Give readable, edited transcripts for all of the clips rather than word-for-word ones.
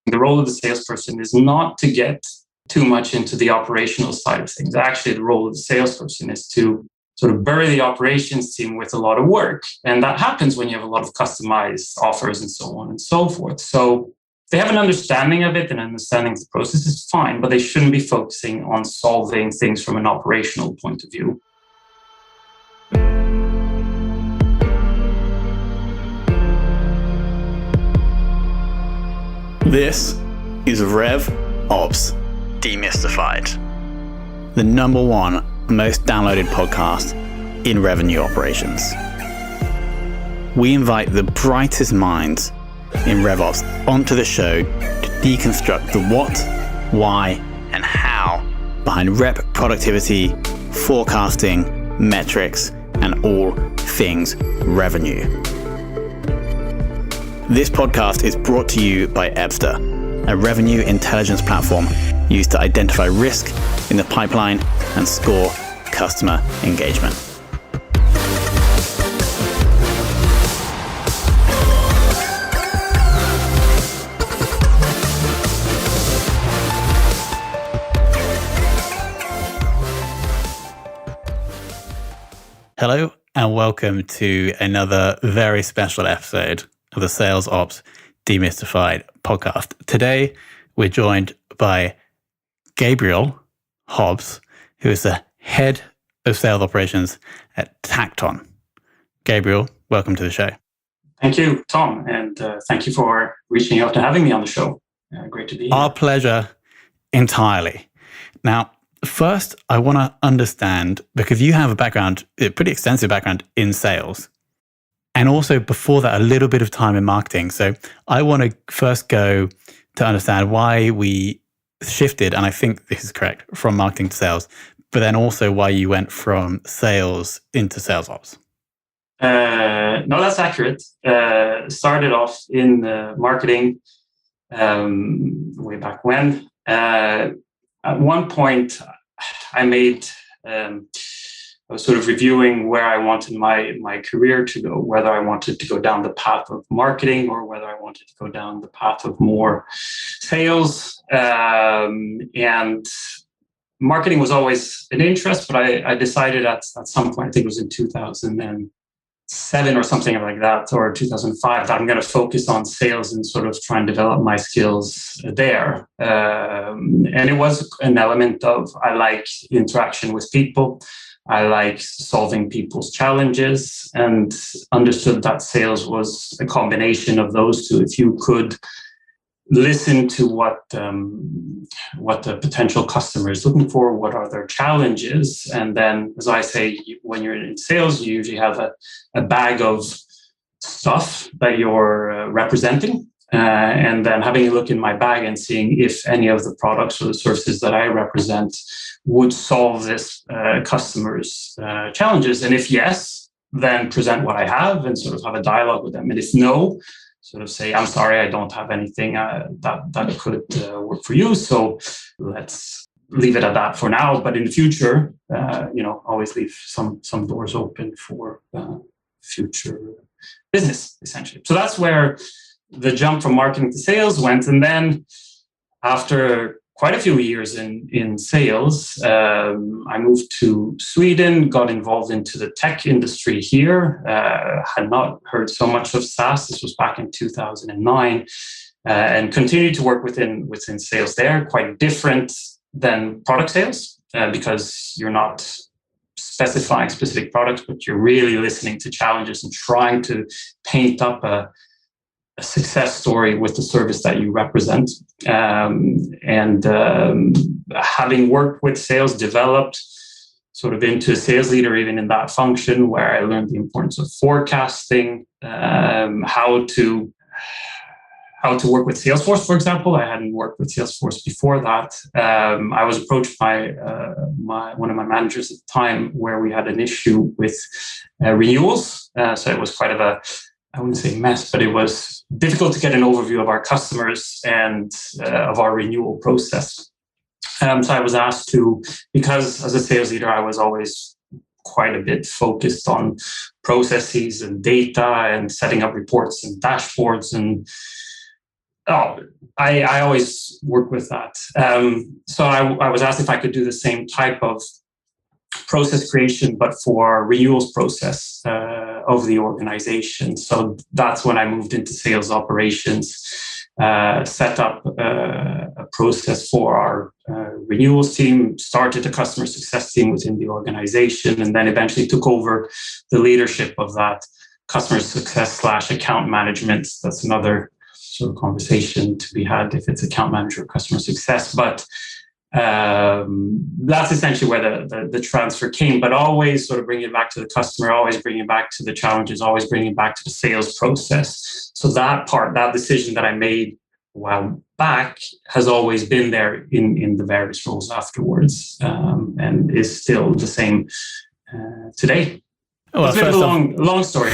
The role of the salesperson is not to get too much into the operational side of things. Actually, the role of the salesperson is to sort of bury the operations team with a lot of work. And that happens when you have a lot of customized offers and so on and so forth. So if they have an understanding of it and understanding of the process is fine, but they shouldn't be focusing on solving things from an operational point of view. This is RevOps Demystified, the number one most downloaded podcast in revenue operations. We invite the brightest minds in RevOps onto the show to deconstruct the what, why, and how behind rep productivity, forecasting, metrics, and all things revenue. This podcast is brought to you by Ebster, a revenue intelligence platform used to identify risk in the pipeline and score customer engagement. Hello and welcome to another very special episode of the Sales Ops Demystified podcast. Today, we're joined by Gabriel Hobbs, who is the head of sales operations at Tacton. Gabriel, welcome to the show. Thank you, Tom, and thank you for reaching out and having me on the show. Great to be here. Our pleasure entirely. Now, first, I want to understand, because you have a pretty extensive background in sales, and also before that, a little bit of time in marketing. So I want to first go to understand why we shifted, and I think this is correct, from marketing to sales, but then also why you went from sales into sales ops. No, that's accurate. Started off in marketing way back when. At one point, I was sort of reviewing where I wanted my career to go, whether I wanted to go down the path of marketing or whether I wanted to go down the path of more sales. And marketing was always an interest, but I decided at some point, I think it was in 2007 or something like that, or 2005, that I'm going to focus on sales and sort of try and develop my skills there. And it was an element of, I like interaction with people. I like solving people's challenges, and understood that sales was a combination of those two. If you could listen to what the potential customer is looking for, what are their challenges, and then, as I say, when you're in sales, you usually have a bag of stuff that you're representing. And then having a look in my bag and seeing if any of the products or the services that I represent would solve this customer's challenges. And if yes, then present what I have and sort of have a dialogue with them. And if no, sort of say, I'm sorry, I don't have anything that could work for you. So let's leave it at that for now. But in the future, always leave some doors open for future business, essentially. So that's where the jump from marketing to sales went. And then after quite a few years in sales, I moved to Sweden, got involved into the tech industry here, had not heard so much of SaaS. This was back in 2009, and continued to work within sales there, quite different than product sales, because you're not specifying specific products, but you're really listening to challenges and trying to paint up a success story with the service that you represent. Having worked with sales, developed sort of into a sales leader, even in that function, where I learned the importance of forecasting, how to work with Salesforce, for example. I hadn't worked with Salesforce before that. I was approached by one of my managers at the time, where we had an issue with renewals. So it was quite of I wouldn't say mess, but it was difficult to get an overview of our customers and of our renewal process. So I was asked to, because as a sales leader, I was always quite a bit focused on processes and data and setting up reports and dashboards and Oh, I always work with that. So I was asked if I could do the same type of process creation, but for renewals process of the organization. So that's when I moved into sales operations, set up a process for our renewals team, started a customer success team within the organization, and then eventually took over the leadership of that customer success / account management. That's another sort of conversation to be had if it's account manager or customer success. But that's essentially where the transfer came, but always sort of bringing it back to the customer, always bringing it back to the challenges, always bringing it back to the sales process. So that decision that I made a while back has always been there in the various roles afterwards, and is still the same today. Well, it's a bit of a long story.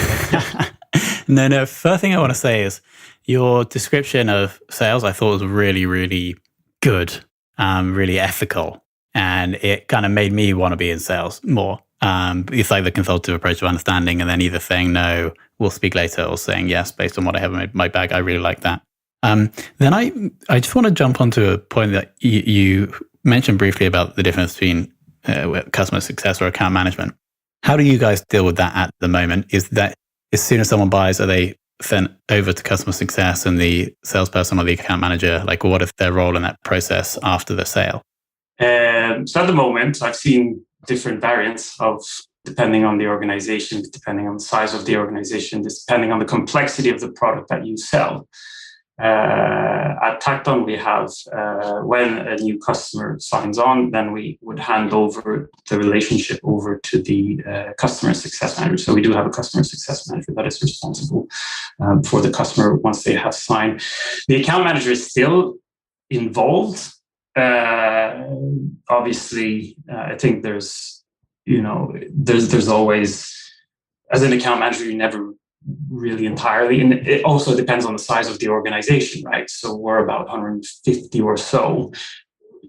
No. First thing I want to say is your description of sales I thought was really, really good. Really ethical, and it kind of made me want to be in sales more. It's like the consultative approach of understanding, and then either saying no, we'll speak later, or saying yes based on what I have in my bag. I really like that. Then I just want to jump onto a point that you mentioned briefly about the difference between customer success or account management. How do you guys deal with that at the moment? Is that as soon as someone buys, are they sent over to customer success and the salesperson or the account manager, like what is their role in that process after the sale? So at the moment, I've seen different variants of, depending on the organization, depending on the size of the organization, depending on the complexity of the product that you sell. At Tacton, we have, when a new customer signs on, then we would hand over the relationship over to the customer success manager. So we do have a customer success manager that is responsible for the customer once they have signed. The account manager is still involved. Obviously, I think there's always, as an account manager, you never really entirely, and it also depends on the size of the organization, right? So we're about 150 or so.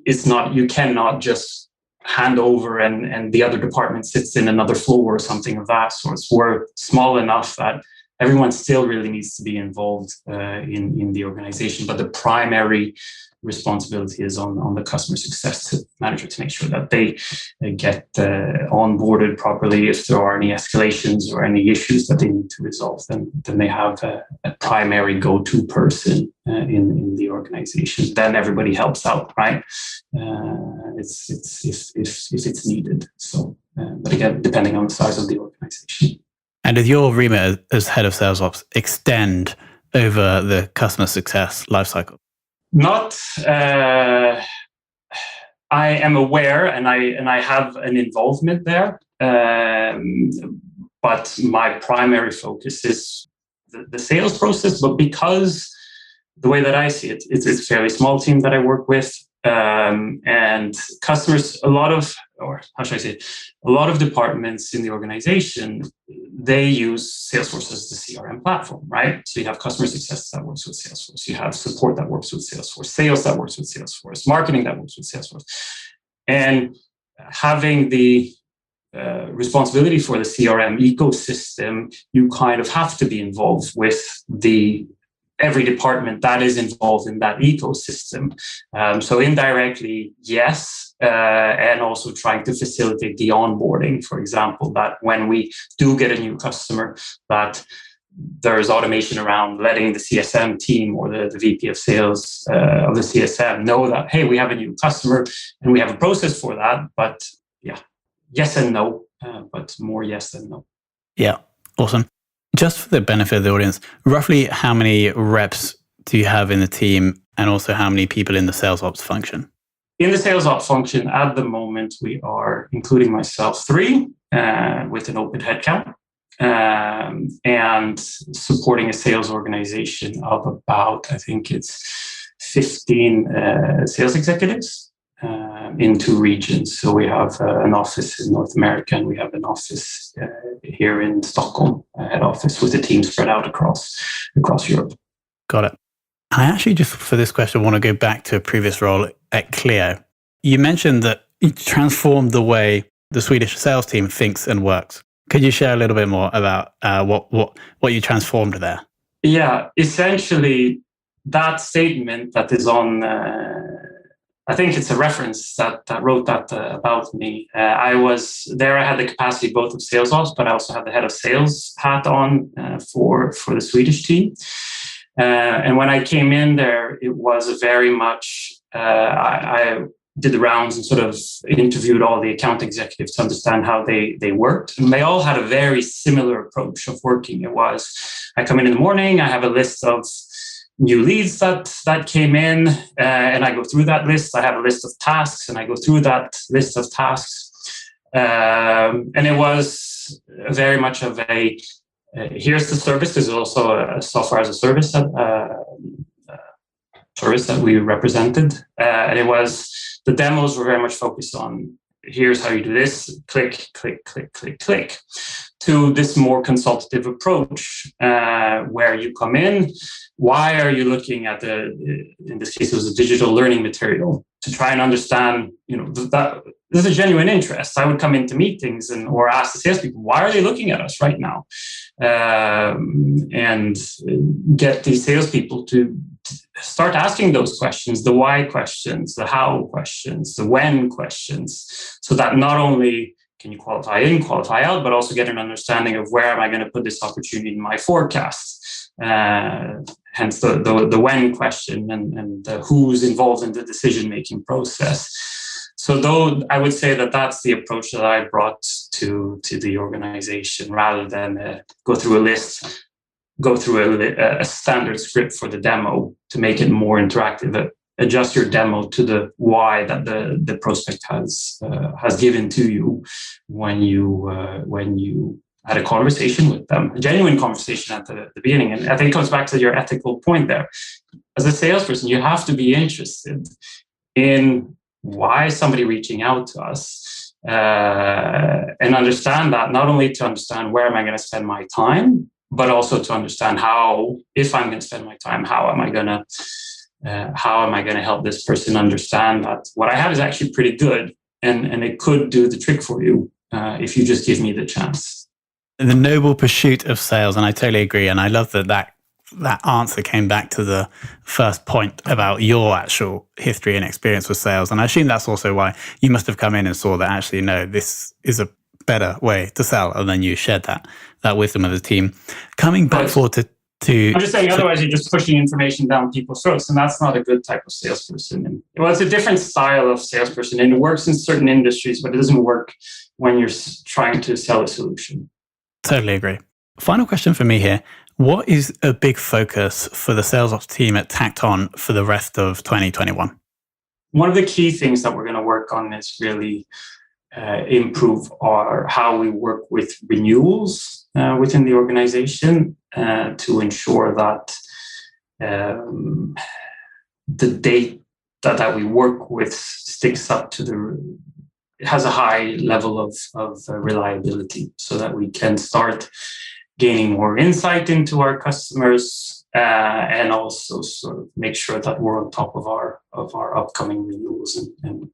It's not, you cannot just hand over and the other department sits in another floor or something of that sort. So we're small enough that everyone still really needs to be involved in the organization, but the primary responsibility is on the customer success manager to make sure that they get onboarded properly. If there are any escalations or any issues that they need to resolve, then they have a primary go-to person in the organization. Then everybody helps out, right? It's if it's needed. So, but again, depending on the size of the organization. And does your remit as head of sales ops extend over the customer success lifecycle? Not, I am aware and I have an involvement there, but my primary focus is the sales process. But because the way that I see it, it's a fairly small team that I work with, and customers, a lot of departments in the organization, they use Salesforce as the CRM platform, right? So you have customer success that works with Salesforce. You have support that works with Salesforce, sales that works with Salesforce, marketing that works with Salesforce. And having the responsibility for the CRM ecosystem, you kind of have to be involved with every department that is involved in that ecosystem. So indirectly, yes, and also trying to facilitate the onboarding, for example, that when we do get a new customer, that there's automation around letting the CSM team or the VP of sales of the CSM know that, hey, we have a new customer and we have a process for that. But yeah, yes and no, but more yes than no. Yeah, awesome. Just for the benefit of the audience, roughly how many reps do you have in the team, and also how many people in the sales ops function? In the sales ops function, at the moment, we are, including myself, 3 with an open headcount, and supporting a sales organization of about, I think it's 15 sales executives in 2 regions. So we have an office in North America, and we have an office here in Stockholm, head office, with a team spread out across Europe. Got it. I actually, just for this question, want to go back to a previous role at Clio. You mentioned that you transformed the way the Swedish sales team thinks and works. Could you share a little bit more about what you transformed there? Yeah, essentially, that statement that is on, I think it's a reference that wrote that about me. I was there. I had the capacity both of sales ops, but I also had the head of sales hat on for the Swedish team. And when I came in there, it was very much, I did the rounds and sort of interviewed all the account executives to understand how they worked. And they all had a very similar approach of working. It was, I come in the morning, I have a list of new leads that came in, and I go through that list. I have a list of tasks, and I go through that list of tasks. And it was very much of a, here's the service. There's also a software as a service service that we represented. And it was, the demos were very much focused on, here's how you do this, click, click, click, click, click, to this more consultative approach where you come in. Why are you looking at in this case, it was a digital learning material to try and understand, that there's a genuine interest. I would come into meetings or ask the salespeople, why are they looking at us right now? And get these salespeople to start asking those questions, the why questions, the how questions, the when questions, so that not only can you qualify in, qualify out, but also get an understanding of where am I going to put this opportunity in my forecast. Hence the when question and the who's involved in the decision-making process. So though I would say that that's the approach that I brought to the organization, rather than go through a list, go through a standard script for the demo to make it more interactive. Adjust your demo to the why that the prospect has given to you when you had a conversation with them, a genuine conversation at the beginning. And I think it comes back to your ethical point there. As a salesperson, you have to be interested in why is somebody reaching out to us, and understand that, not only to understand where am I going to spend my time, but also to understand how, if I'm going to spend my time, how am I going to help this person understand that what I have is actually pretty good, and it could do the trick for you if you just give me the chance. The noble pursuit of sales, and I totally agree. And I love that answer came back to the first point about your actual history and experience with sales. And I assume that's also why you must have come in and saw that actually, no, this is a better way to sell, and then you shared that wisdom of the team. Coming back forward to I'm just saying, otherwise you're just pushing information down people's throats, and that's not a good type of salesperson. And it's a different style of salesperson, and it works in certain industries, but it doesn't work when you're trying to sell a solution. Totally agree. Final question for me here. What is a big focus for the sales ops team at Tacton for the rest of 2021? One of the key things that we're going to work on is really improve how we work with renewals within the organization to ensure that the data that we work with sticks up to has a high level of reliability, so that we can start gaining more insight into our customers and also sort of make sure that we're on top of our upcoming renewals. And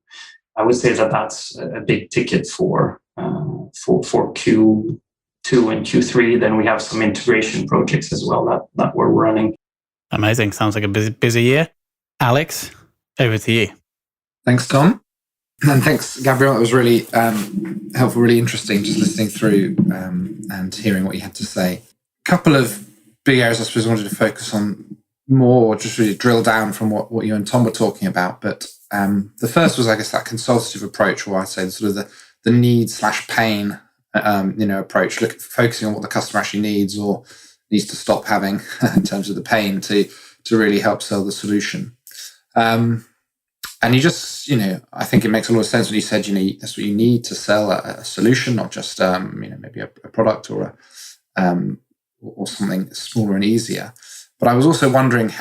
I would say that that's a big ticket for Q2 and Q3. Then we have some integration projects as well that we're running. Amazing. Sounds like a busy year. Alex, over to you. Thanks, Tom. And thanks, Gabriel. It was really helpful, really interesting just listening through and hearing what you had to say. A couple of big areas I suppose I wanted to focus on more, just really drill down from what you and Tom were talking about. But the first was, I guess, that consultative approach, or I'd say sort of the need/pain approach, focusing on what the customer actually needs or needs to stop having in terms of the pain to really help sell the solution. And you just, I think it makes a lot of sense when you said, that's what you need to sell a solution, not just, maybe a product or something smaller and easier. But I was also wondering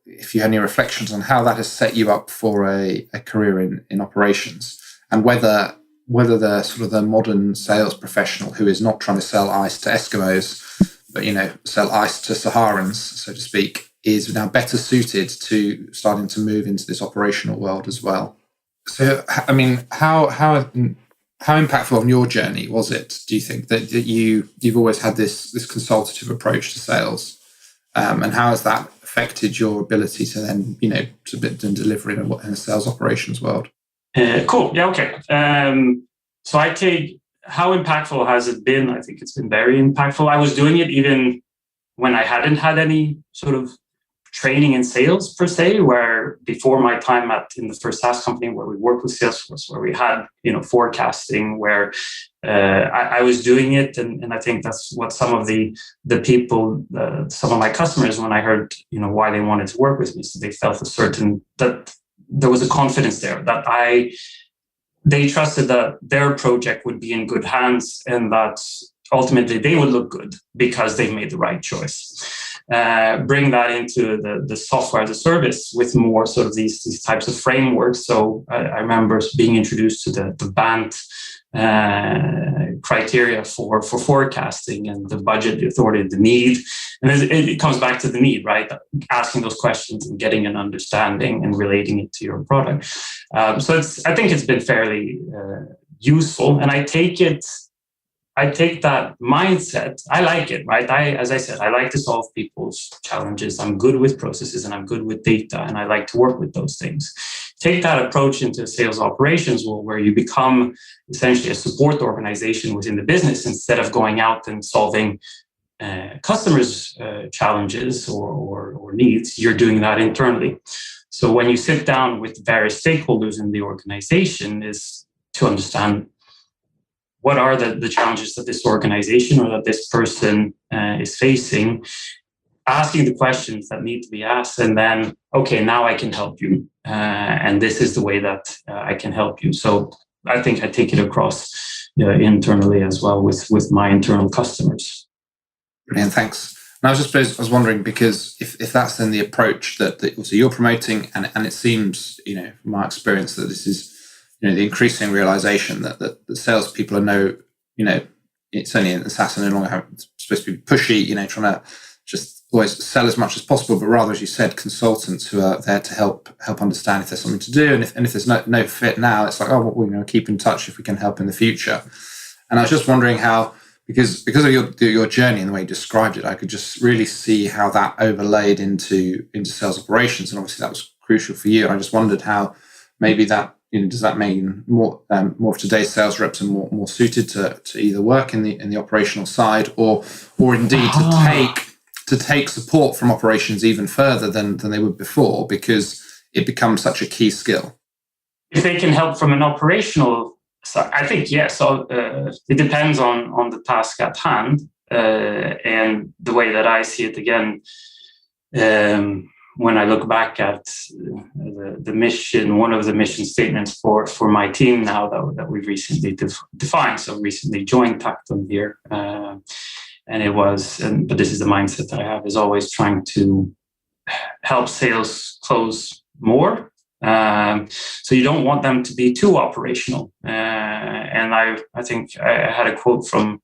if you had any reflections on how that has set you up for a career in operations, and whether the sort of the modern sales professional who is not trying to sell ice to Eskimos, but, sell ice to Saharans, so to speak, is now better suited to starting to move into this operational world as well. So, I mean, how impactful on your journey was it, do you think, that you've always had this consultative approach to sales? And how has that affected your ability to then, to deliver in a sales operations world? Cool. Yeah. Okay. So I take, how impactful has it been? I think it's been very impactful. I was doing it even when I hadn't had any sort of training in sales per se, where before my time in the first SaaS company where we worked with Salesforce, where we had, forecasting, where I was doing it. And I think that's what some of the people, some of my customers, when I heard, why they wanted to work with me, so they felt that there was a confidence there, that they trusted that their project would be in good hands and that ultimately they would look good because they've made the right choice. Bring that into the software as a service with more sort of these types of frameworks. So I remember being introduced to the BANT criteria for forecasting and the budget, the authority, the need. And it comes back to the need, right? Asking those questions and getting an understanding and relating it to your product. So I think it's been fairly useful, and I take that mindset. I like it, right? As I said, I like to solve people's challenges. I'm good with processes and I'm good with data, and I like to work with those things. Take that approach into sales operations, where you become essentially a support organization within the business instead of going out and solving customers' challenges or needs. You're doing that internally. So when you sit down with various stakeholders in the organization, is to understand what are the challenges that this organization or that this person is facing, asking the questions that need to be asked, and then, okay, now I can help you. And this is the way that I can help you. So I think I take it across internally as well with my internal customers. Brilliant, thanks. And I was wondering, because if that's then the approach that also you're promoting, and it seems, from my experience, that this is, the increasing realization that the salespeople are it's only in the SaaS and no longer supposed to be pushy, trying to just always sell as much as possible, but rather, as you said, consultants who are there to help understand if there's something to do, and if there's no fit now, it's like, we're going to keep in touch if we can help in the future. And I was just wondering how, because of your journey and the way you described it, I could just really see how that overlaid into sales operations, and obviously that was crucial for you. I just wondered how maybe that, does that mean more of today's sales reps are more suited to either work in the operational side, or indeed to take support from operations even further than they would before, because it becomes such a key skill? If they can help from an operational side, I think yes. So it depends on the task at hand, and the way that I see it again. When I look back at the mission, one of the mission statements for my team now that we've recently defined, so recently joined Tacton here, and it was, but this is the mindset that I have, is always trying to help sales close more. So you don't want them to be too operational. And I think I had a quote from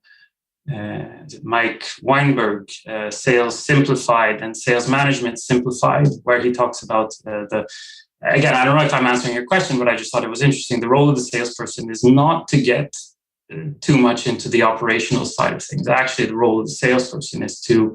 Mike Weinberg, Sales Simplified and Sales Management Simplified, where he talks about again, I don't know if I'm answering your question, but I just thought it was interesting. The role of the salesperson is not to get too much into the operational side of things. Actually, the role of the salesperson is to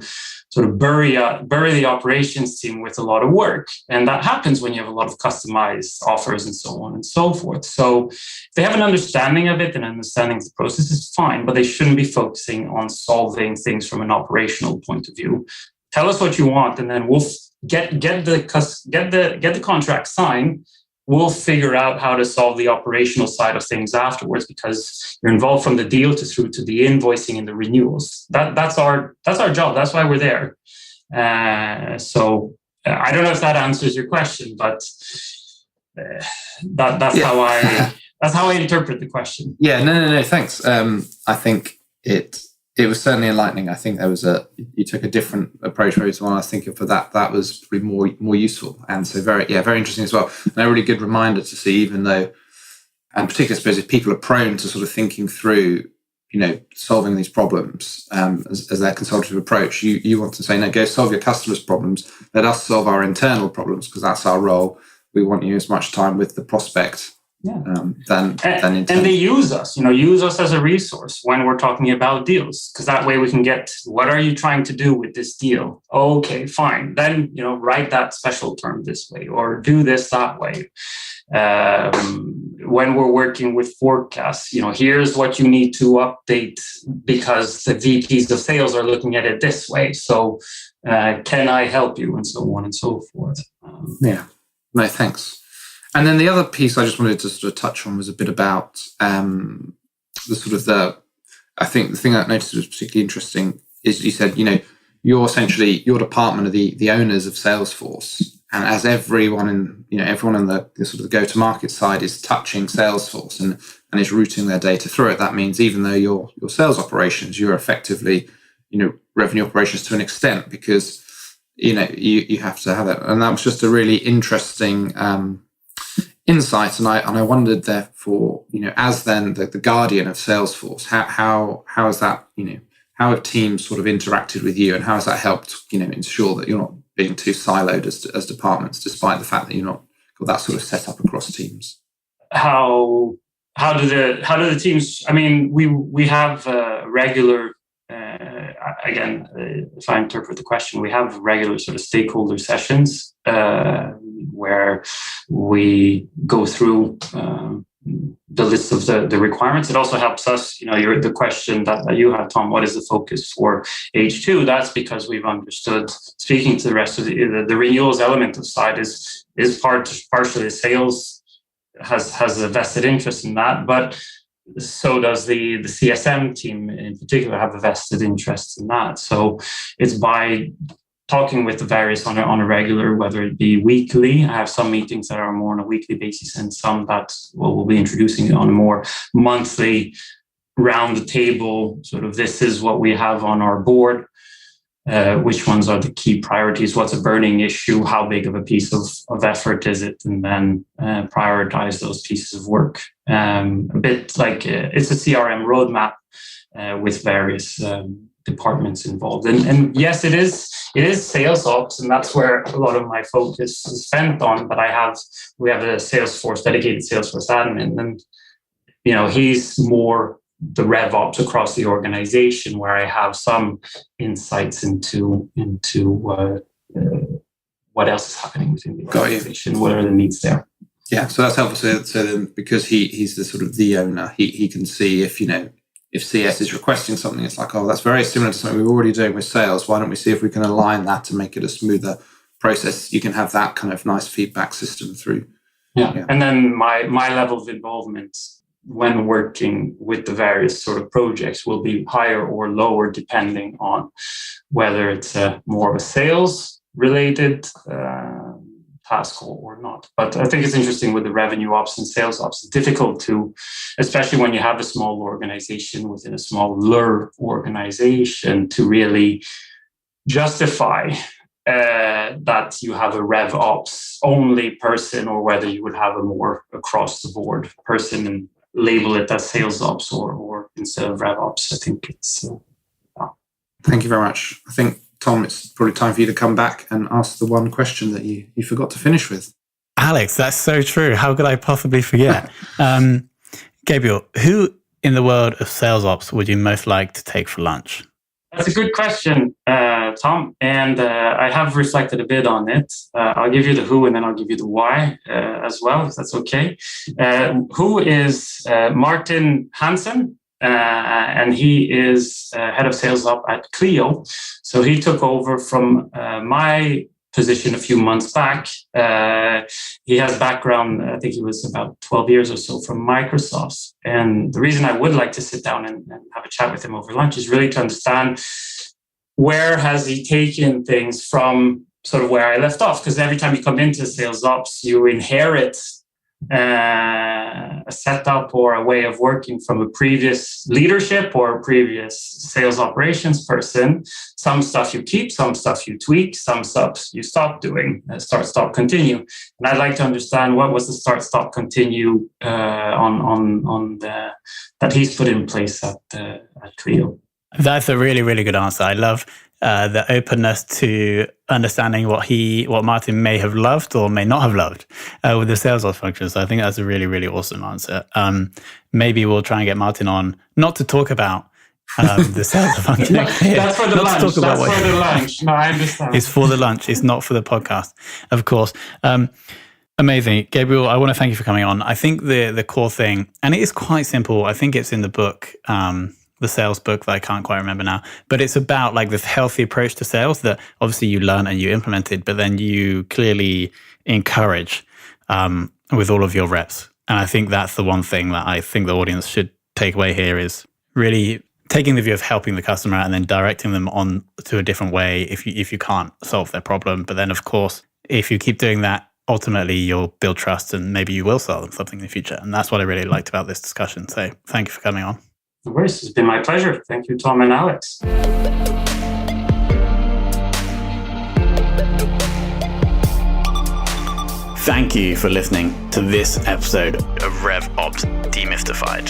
sort of bury the operations team with a lot of work. And that happens when you have a lot of customized offers and so on and so forth. So if they have an understanding of it and understanding of the process is fine, but they shouldn't be focusing on solving things from an operational point of view. Tell us what you want, and then we'll get the contract signed. We'll figure out how to solve the operational side of things afterwards, because you're involved from the deal through to the invoicing and the renewals. That's our job. That's why we're there. So I don't know if that answers your question, but that's how I interpret the question. Yeah, no. Thanks. I think it was certainly enlightening. I think you took a different approach to one I was thinking for that. That was probably more useful. And so very interesting as well. And a really good reminder to see, even though, and particularly I suppose if people are prone to sort of thinking through, solving these problems as their consultative approach, you want to say, no, go solve your customers' problems. Let us solve our internal problems, because that's our role. We want you as much time with the prospect than and they use us as a resource when we're talking about deals, because that way we can get, what are you trying to do with this deal? Okay, fine. Then, write that special term this way or do this that way. When we're working with forecasts, here's what you need to update because the VPs of sales are looking at it this way. So can I help you? And so on and so forth. No, thanks. And then the other piece I just wanted to sort of touch on was a bit about I think the thing I noticed was particularly interesting is you said, you're essentially, your department are the owners of Salesforce. And as everyone in the sort of go-to-market side is touching Salesforce and is routing their data through it, that means even though your sales operations, you're effectively, revenue operations to an extent, because, you have to have it. And that was just a really interesting insight. And I wondered, therefore, as then the guardian of Salesforce, how is that, how have teams sort of interacted with you, and how has that helped, ensure that you're not being too siloed as departments, despite the fact that you're not got that sort of set up across teams? How do the teams? I mean, we have regular. Again, if I interpret the question, we have regular sort of stakeholder sessions where we go through the list of the requirements. It also helps us, the question that you have, Tom, what is the focus for H2? That's because we've understood, speaking to the rest of the renewals element of side is partially sales has a vested interest in that, but so does the CSM team in particular have a vested interest in that. So it's by talking with the various on a regular, whether it be weekly. I have some meetings that are more on a weekly basis and some that we'll be introducing on a more monthly round the table. Sort of, this is what we have on our board. Which ones are the key priorities? What's a burning issue? How big of a piece of effort is it? And then prioritize those pieces of work. A bit like it's a CRM roadmap with various departments involved. And yes, it is sales ops, and that's where a lot of my focus is spent on. But we have a dedicated Salesforce admin, and he's more the RevOps across the organization, where I have some insights into what else is happening within the organization, what are the needs there. Yeah, so that's helpful. So then, because he's the sort of the owner, he can see if CS is requesting something, it's like, oh, that's very similar to something we're already doing with sales. Why don't we see if we can align that to make it a smoother process? You can have that kind of nice feedback system through. Yeah. And then my level of involvement when working with the various sort of projects will be higher or lower depending on whether it's more of a sales related task or not. But I think it's interesting with the revenue ops and sales ops. It's difficult to, especially when you have a small organization within a smaller organization, to really justify that you have a RevOps only person, or whether you would have a more across the board person and label it as sales ops or instead of RevOps. I think it's. Thank you very much. I think, Tom, it's probably time for you to come back and ask the one question that you forgot to finish with. Alex, that's so true. How could I possibly forget? Gabriel, who in the world of sales ops would you most like to take for lunch? That's a good question, Tom. And I have reflected a bit on it. I'll give you the who and then I'll give you the why as well, if that's okay. Who is Martin Hansen, and he is head of sales up at Clio. So he took over from my position a few months back. He has background, I think he was about 12 years or so from Microsoft. And the reason I would like to sit down and have a chat with him over lunch is really to understand where has he taken things from sort of where I left off. Because every time you come into sales ops, you inherit a setup or a way of working from a previous leadership or a previous sales operations person. Some stuff you keep, some stuff you tweak, some stuff you stop doing, start, stop, continue. And I'd like to understand what was the start, stop, continue that he's put in place at Clio. That's a really, really good answer. I love the openness to understanding what Martin may have loved or may not have loved with the sales ops function. So I think that's a really, really awesome answer. Maybe we'll try and get Martin on, not to talk about the sales function. That's for the lunch. That's for the lunch. No, I understand. It's for the lunch. It's not for the podcast, of course. Amazing. Gabriel, I want to thank you for coming on. I think the core thing, and it is quite simple. I think it's in the book, the sales book that I can't quite remember now, but it's about like this healthy approach to sales that obviously you learn and you implemented, but then you clearly encourage with all of your reps. And I think that's the one thing that I think the audience should take away here is really taking the view of helping the customer and then directing them on to a different way if you can't solve their problem. But then, of course, if you keep doing that, ultimately you'll build trust and maybe you will sell them something in the future. And that's what I really liked about this discussion. So thank you for coming on. No worries. It's been my pleasure. Thank you, Tom and Alex. Thank you for listening to this episode of RevOps Demystified.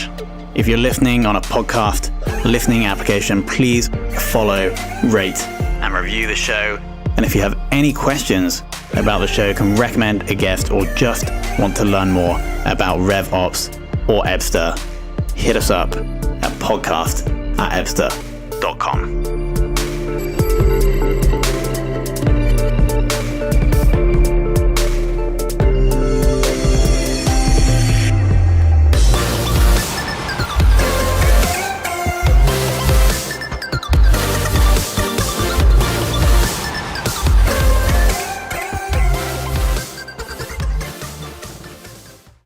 If you're listening on a podcast, listening application, please follow, rate, and review the show. And if you have any questions about the show, can recommend a guest, or just want to learn more about RevOps or Ebster, hit us up at podcast@ebster.com.